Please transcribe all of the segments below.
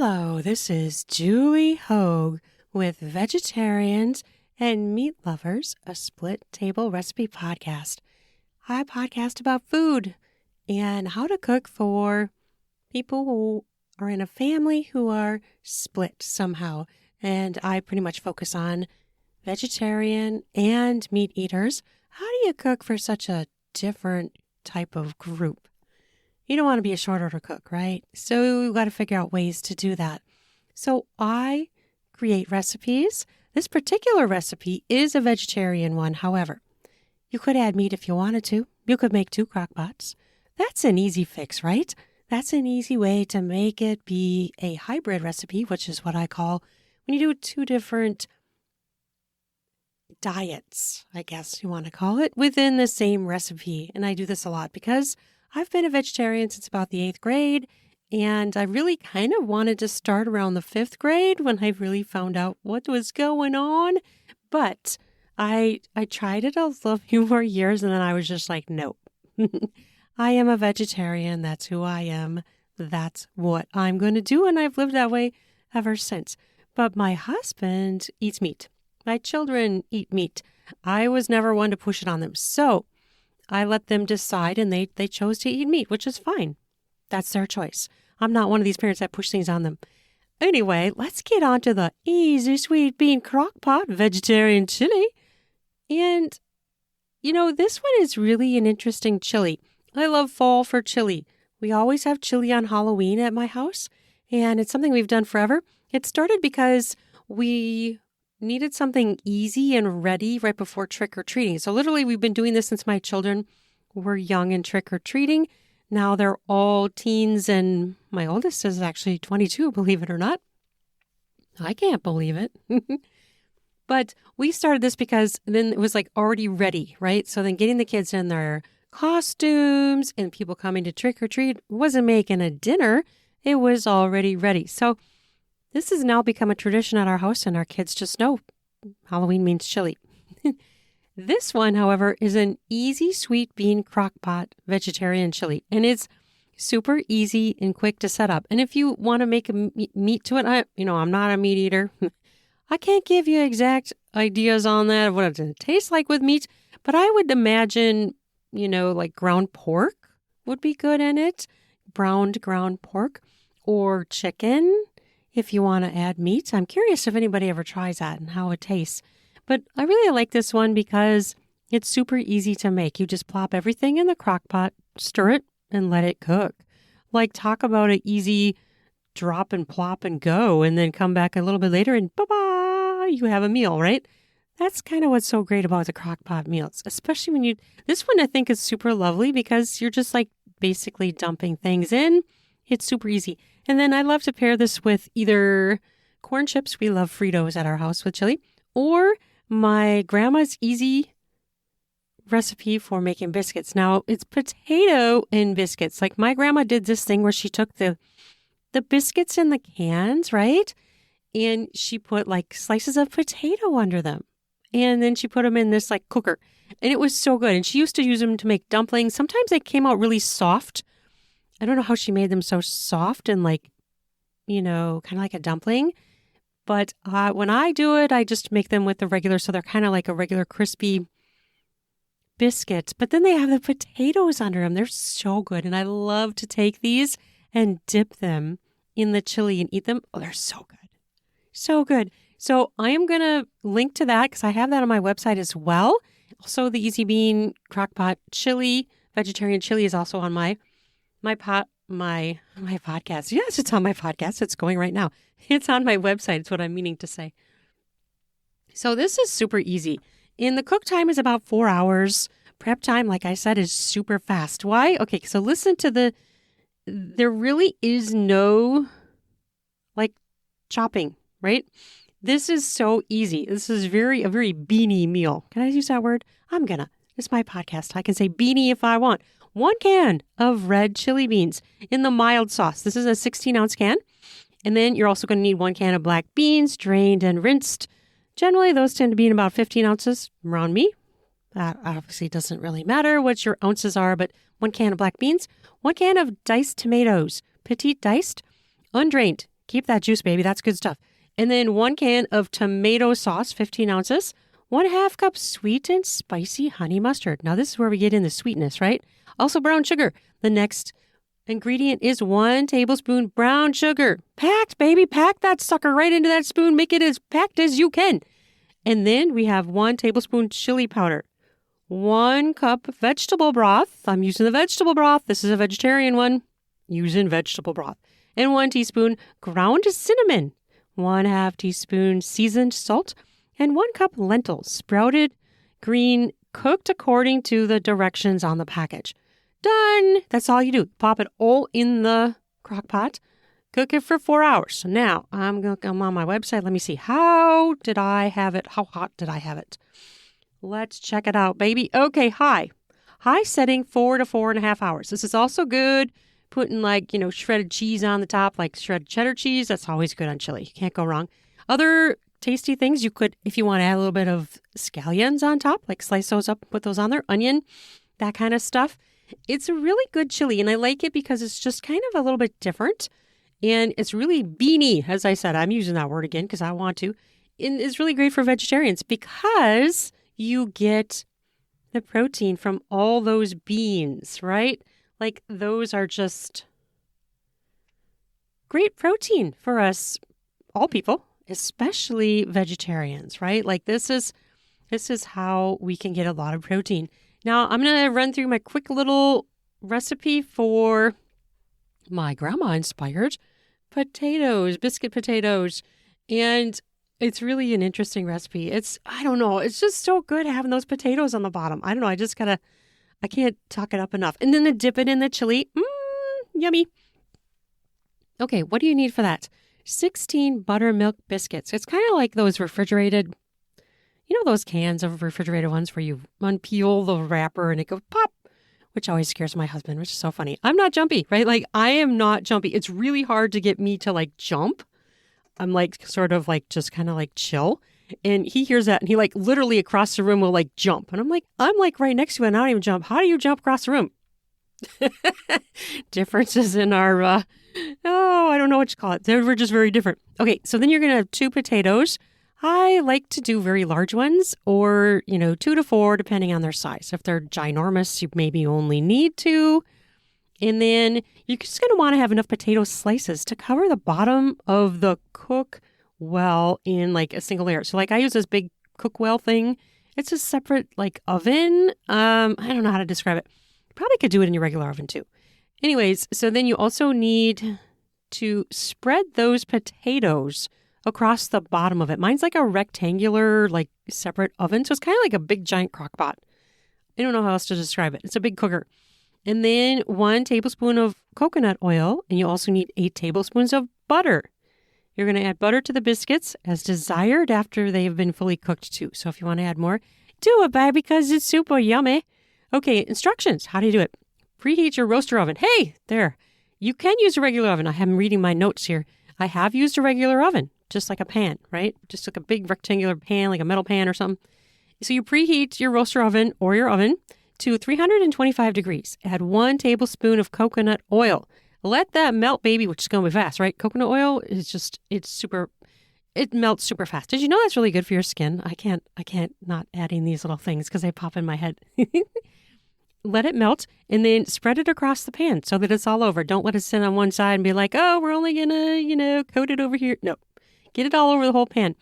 Hello, this is Julie Hogue with Vegetarians and Meat Lovers, a split table recipe podcast. I podcast about food and how to cook for people who are in a family who are split somehow. And I pretty much focus on vegetarian and meat eaters. How do you cook for such a different type of group? You don't want to be a short order cook, right? So you've got to figure out ways to do that. So I create recipes. This particular recipe is a vegetarian one. However, you could add meat if you wanted to. You could make 2 crockpots. That's an easy fix, right? That's an easy way to make it be a hybrid recipe, which is what I call when you do 2 different diets, I guess you want to call it, within the same recipe. And I do this a lot because I've been a vegetarian since about the 8th grade, and I really kind of wanted to start around the 5th grade when I really found out what was going on. But I tried it a few more years, and then I was just like, nope. I am a vegetarian. That's who I am. That's what I'm going to do, and I've lived that way ever since. But my husband eats meat. My children eat meat. I was never one to push it on them. So I let them decide, and they chose to eat meat, which is fine. That's their choice. I'm not one of these parents that push things on them. Anyway, let's get on to the easy sweet bean crockpot vegetarian chili. And, this one is really an interesting chili. I love fall for chili. We always have chili on Halloween at my house, and it's something we've done forever. It started because we needed something easy and ready right before trick-or-treating. So literally, we've been doing this since my children were young and trick-or-treating. Now they're all teens, and my oldest is actually 22, believe it or not. I can't believe it. But we started this because then it was like already ready, right? So then getting the kids in their costumes and people coming to trick-or-treat wasn't making a dinner. It was already ready. So this has now become a tradition at our house, and our kids just know Halloween means chili. This one, however, is an easy sweet bean crockpot vegetarian chili, and it's super easy and quick to set up. And if you want to make a meat to it, I'm not a meat eater. I can't give you exact ideas on that of what it tastes like with meat, but I would imagine, like ground pork would be good in it, browned ground pork, or chicken. If you want to add meat. I'm curious if anybody ever tries that and how it tastes. But I really like this one because it's super easy to make. You just plop everything in the crock pot, stir it, and let it cook. Like, talk about an easy drop and plop and go, and then come back a little bit later and ba-ba, you have a meal, right? That's kind of what's so great about the crock pot meals, especially when this one I think is super lovely because you're just like basically dumping things in. It's super easy. And then I love to pair this with either corn chips. We love Fritos at our house with chili, or my grandma's easy recipe for making biscuits. Now, it's potato and biscuits. Like, my grandma did this thing where she took the biscuits in the cans, right? And she put like slices of potato under them. And then she put them in this like cooker. And it was so good. And she used to use them to make dumplings. Sometimes they came out really soft. I don't know how she made them so soft and like, kind of like a dumpling. But when I do it, I just make them with the regular, so they're kind of like a regular crispy biscuit. But then they have the potatoes under them. They're so good. And I love to take these and dip them in the chili and eat them. Oh, they're so good. So good. So I am going to link to that because I have that on my website as well. Also, the Easy Bean Crockpot chili, vegetarian chili, is also on my podcast. Yes, it's on my podcast. It's going right now. It's on my website. It's what I'm meaning to say. So this is super easy. And the cook time is about 4 hours. Prep time, like I said, is super fast. Why? Okay, so listen to there really is no chopping, right? This is so easy. This is a very beanie meal. Can I use that word? It's my podcast. I can say beanie if I want. 1 can of red chili beans in the mild sauce. This is a 16-ounce can. And then you're also going to need 1 can of black beans, drained and rinsed. Generally, those tend to be in about 15 ounces around me. That obviously doesn't really matter what your ounces are, but 1 can of black beans, 1 can of diced tomatoes, petite diced, undrained. Keep that juice, baby. That's good stuff. And then 1 can of tomato sauce, 15 ounces. 1/2 cup sweet and spicy honey mustard. Now, this is where we get in the sweetness, right? Also, brown sugar. The next ingredient is 1 tablespoon brown sugar. Packed, baby. Pack that sucker right into that spoon. Make it as packed as you can. And then we have 1 tablespoon chili powder. 1 cup vegetable broth. I'm using the vegetable broth. This is a vegetarian one. Using vegetable broth. And 1 teaspoon ground cinnamon. 1/2 teaspoon seasoned salt. And 1 cup lentils, sprouted, green, cooked according to the directions on the package. Done. That's all you do. Pop it all in the crock pot. Cook it for 4 hours. So now I'm on my website. Let me see. How did I have it? How hot did I have it? Let's check it out, baby. Okay, high. High setting 4 to 4.5 hours. This is also good. Putting shredded cheese on the top, like shredded cheddar cheese. That's always good on chili. You can't go wrong. Other tasty things you could, if you want to add a little bit of scallions on top, like slice those up, put those on there, onion, that kind of stuff. It's a really good chili, and I like it because it's just kind of a little bit different, and it's really beany. As I said, I'm using that word again because I want to. And it's really great for vegetarians because you get the protein from all those beans, right? Like those are just great protein for us, all people. Especially vegetarians, right? Like this is how we can get a lot of protein. Now, I'm going to run through my quick little recipe for my grandma-inspired potatoes, biscuit potatoes. And it's really an interesting recipe. I don't know, it's just so good having those potatoes on the bottom. I don't know, I can't talk it up enough. And then to dip it in the chili, yummy. Okay, what do you need for that? 16 buttermilk biscuits. It's kind of like those refrigerated, those cans of refrigerated ones where you unpeel the wrapper and it goes pop, which always scares my husband, which is so funny. I'm not jumpy, right? Like I am not jumpy. It's really hard to get me to jump. I'm sort of just kind of chill. And he hears that and he literally across the room will jump. And I'm right next to it and I don't even jump. How do you jump across the room? Differences in our, I don't know what you call it. We're just very different. Okay, so then you're going to have 2 potatoes. I like to do very large ones or, 2 to 4, depending on their size. If they're ginormous, you maybe only need 2. And then you're just going to want to have enough potato slices to cover the bottom of the cook well in a single layer. So I use this big cook well thing. It's a separate oven. I don't know how to describe it. Probably could do it in your regular oven too. Anyways, so then you also need to spread those potatoes across the bottom of it. Mine's a rectangular, separate oven. So it's kind of like a big giant crock pot. I don't know how else to describe it. It's a big cooker. And then 1 tablespoon of coconut oil. And you also need 8 tablespoons of butter. You're going to add butter to the biscuits as desired after they have been fully cooked too. So if you want to add more, do it, babe, because it's super yummy. Okay, instructions. How do you do it? Preheat your roaster oven. Hey, there. You can use a regular oven. I'm reading my notes here. I have used a regular oven, just like a pan, right? Just like a big rectangular pan, like a metal pan or something. So you preheat your roaster oven or your oven to 325 degrees. Add 1 tablespoon of coconut oil. Let that melt, baby, which is going to be fast, right? Coconut oil is it melts super fast. Did you know that's really good for your skin? I can't not adding these little things because they pop in my head. Let it melt and then spread it across the pan so that it's all over. Don't let it sit on one side and be like, oh, we're only going to, coat it over here. No, get it all over the whole pan.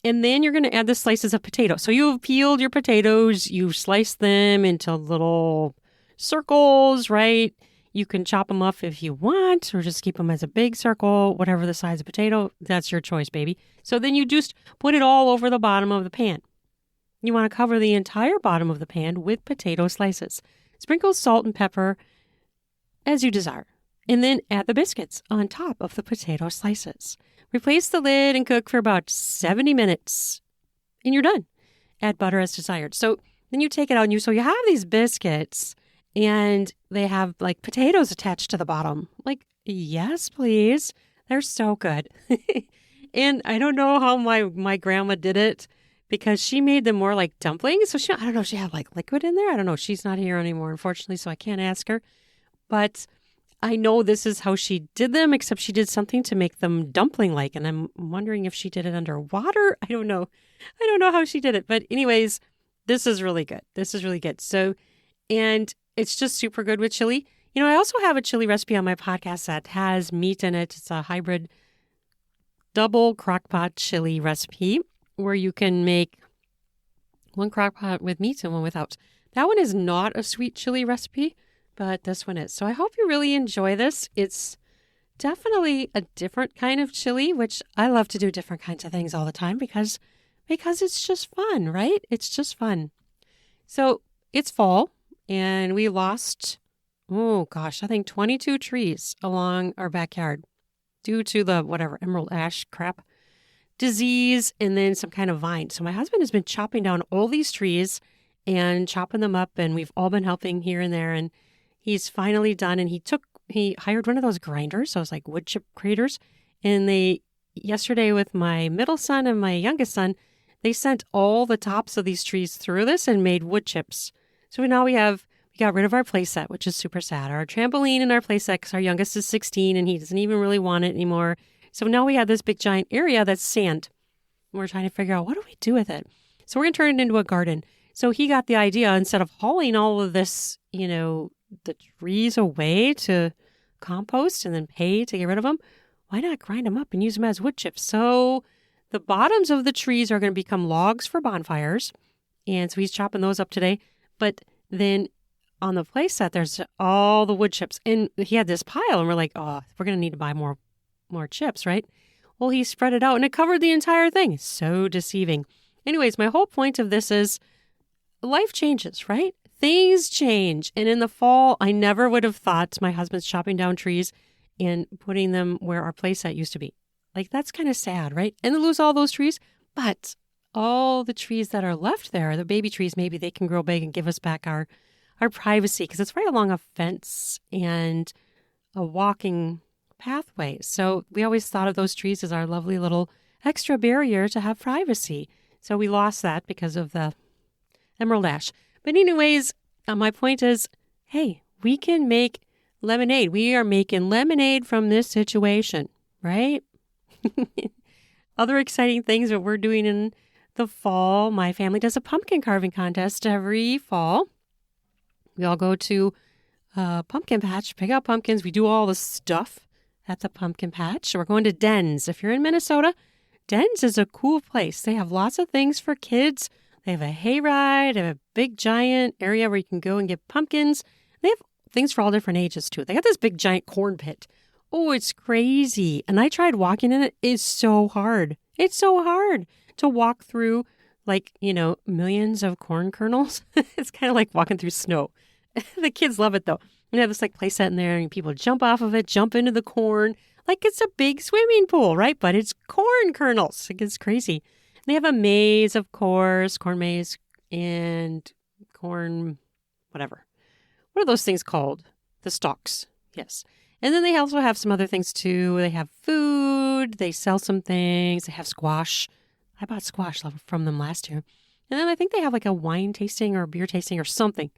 And then you're going to add the slices of potato. So you've peeled your potatoes. You've sliced them into little circles, right? You can chop them up if you want or just keep them as a big circle, whatever the size of potato. That's your choice, baby. So then you just put it all over the bottom of the pan. You want to cover the entire bottom of the pan with potato slices. Sprinkle salt and pepper as you desire. And then add the biscuits on top of the potato slices. Replace the lid and cook for about 70 minutes. And you're done. Add butter as desired. So then you take it out and you have these biscuits and they have potatoes attached to the bottom. Yes, please. They're so good. And I don't know how my grandma did it. Because she made them more like dumplings. So I don't know if she had liquid in there. I don't know. She's not here anymore, unfortunately, so I can't ask her. But I know this is how she did them, except she did something to make them dumpling-like. And I'm wondering if she did it underwater. I don't know. I don't know how she did it. But anyways, this is really good. This is really good. So, and it's just super good with chili. I also have a chili recipe on my podcast that has meat in it. It's a hybrid double crockpot chili recipe where you can make one crockpot with meat and one without. That one is not a sweet chili recipe, but this one is. So I hope you really enjoy this. It's definitely a different kind of chili, which I love to do different kinds of things all the time because it's just fun, right? It's just fun. So it's fall and we lost, I think 22 trees along our backyard due to the emerald ash crap disease and then some kind of vine. So my husband has been chopping down all these trees and chopping them up, and we've all been helping here and there, and he's finally done. And he hired one of those grinders, so it's like wood chip graters. And yesterday with my middle son and my youngest son, they sent all the tops of these trees through this and made wood chips. So now we got rid of our playset, which is super sad. Our trampoline and our playset, because our youngest is 16 and he doesn't even really want it anymore. So now we have this big giant area that's sand. We're trying to figure out what do we do with it. So we're going to turn it into a garden. So he got the idea, instead of hauling all of this, the trees away to compost and then pay to get rid of them, why not grind them up and use them as wood chips? So the bottoms of the trees are going to become logs for bonfires. And so he's chopping those up today. But then on the playset, there's all the wood chips. And he had this pile and we're like, we're going to need to buy more chips, right? Well, he spread it out and it covered the entire thing. It's so deceiving. Anyways, my whole point of this is life changes, right? Things change. And in the fall, I never would have thought my husband's chopping down trees and putting them where our playset used to be. Like, that's kind of sad, right? And to lose all those trees. But all the trees that are left there, the baby trees, maybe they can grow big and give us back our privacy, because it's right along a fence and a walking pathway. So we always thought of those trees as our lovely little extra barrier to have privacy. So we lost that because of the emerald ash. But anyways, my point is, hey, we can make lemonade. We are making lemonade from this situation, right? Other exciting things that we're doing in the fall, my family does a pumpkin carving contest every fall. We all go to a pumpkin patch, pick out pumpkins. We do all the stuff at the pumpkin patch. We're going to Den's. If you're in Minnesota, Den's is a cool place. They have lots of things for kids. They have a hayride, they have a big giant area where you can go and get pumpkins. They have things for all different ages too. They got this big giant corn pit. Oh, it's crazy. And I tried walking in it. It's so hard. It's so hard to walk through millions of corn kernels. It's kind of like walking through snow. The kids love it though. And they have this place set in there and people jump off of it, jump into the corn. Like it's a big swimming pool, right? But it's corn kernels. It's crazy. They have a maze, of course, corn maze and corn, whatever. What are those things called? The stalks. Yes. And then they also have some other things too. They have food. They sell some things. They have squash. I bought squash from them last year. And then I think they have like a wine tasting or beer tasting or something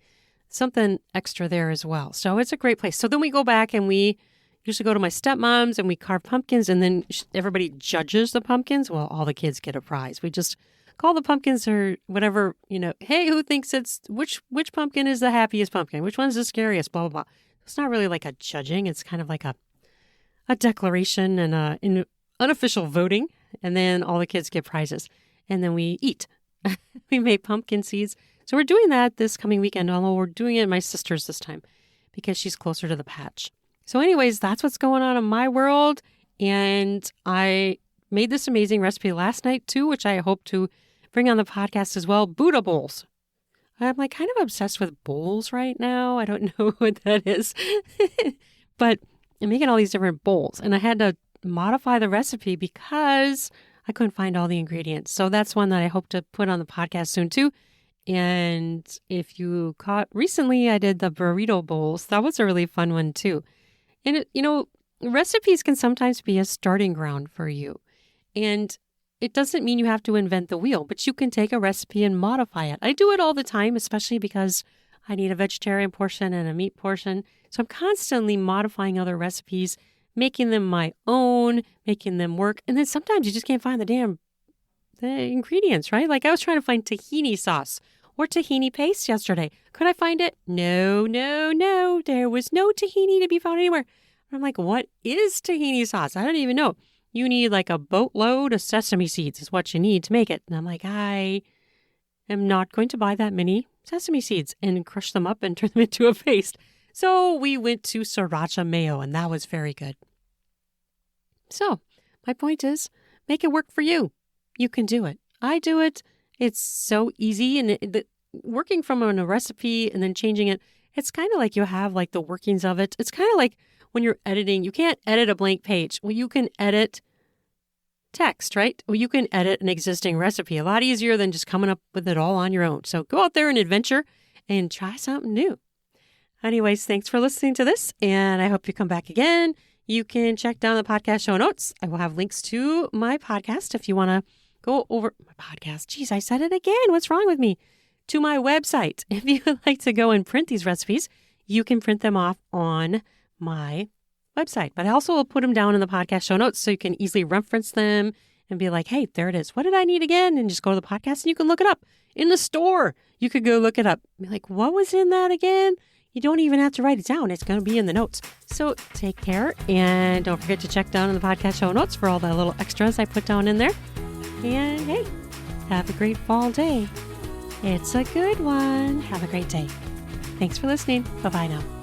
extra there as well. So it's a great place. So then we go back and we usually go to my stepmom's and we carve pumpkins, and then everybody judges the pumpkins. Well, all the kids get a prize. We just call the pumpkins or whatever, hey, who thinks which pumpkin is the happiest pumpkin? Which one's the scariest? Blah, blah, blah. It's not really like a judging. It's kind of like a declaration and an unofficial voting. And then all the kids get prizes. And then we eat. We made pumpkin seeds. So we're doing that this coming weekend, although we're doing it at my sister's this time because she's closer to the patch. So anyways, that's what's going on in my world. And I made this amazing recipe last night too, which I hope to bring on the podcast as well. Buddha bowls. I'm kind of obsessed with bowls right now. I don't know what that is. But I'm making all these different bowls. And I had to modify the recipe because I couldn't find all the ingredients. So that's one that I hope to put on the podcast soon too. And if you caught recently, I did the burrito bowls. That was a really fun one too. And, recipes can sometimes be a starting ground for you. And it doesn't mean you have to invent the wheel, but you can take a recipe and modify it. I do it all the time, especially because I need a vegetarian portion and a meat portion. So I'm constantly modifying other recipes, making them my own, making them work. And then sometimes you just can't find the ingredients, right? Like I was trying to find tahini sauce or tahini paste yesterday. Could I find it? No. There was no tahini to be found anywhere. I'm like, what is tahini sauce? I don't even know. You need like a boatload of sesame seeds is what you need to make it. And I'm like, I am not going to buy that many sesame seeds and crush them up and turn them into a paste. So we went to sriracha mayo, and that was very good. So my point is, make it work for you. You can do it. I do it. It's so easy. And working from a recipe and then changing it, it's kind of like you have like the workings of it. It's kind of like when you're editing, you can't edit a blank page. Well, you can edit text, right? Well, you can edit an existing recipe a lot easier than just coming up with it all on your own. So go out there and adventure and try something new. Anyways, thanks for listening to this, and I hope you come back again. You can check down the podcast show notes. I will have links to my podcast if you want to go over my podcast. Geez, I said it again. What's wrong with me? To my website. If you would like to go and print these recipes, you can print them off on my website. But I also will put them down in the podcast show notes so you can easily reference them and be like, hey, there it is. What did I need again? And just go to the podcast and you can look it up. In the store, you could go look it up. Be like, what was in that again? You don't even have to write it down. It's going to be in the notes. So take care. And don't forget to check down in the podcast show notes for all the little extras I put down in there. And hey, have a great fall day. It's a good one. Have a great day. Thanks for listening. Bye-bye now.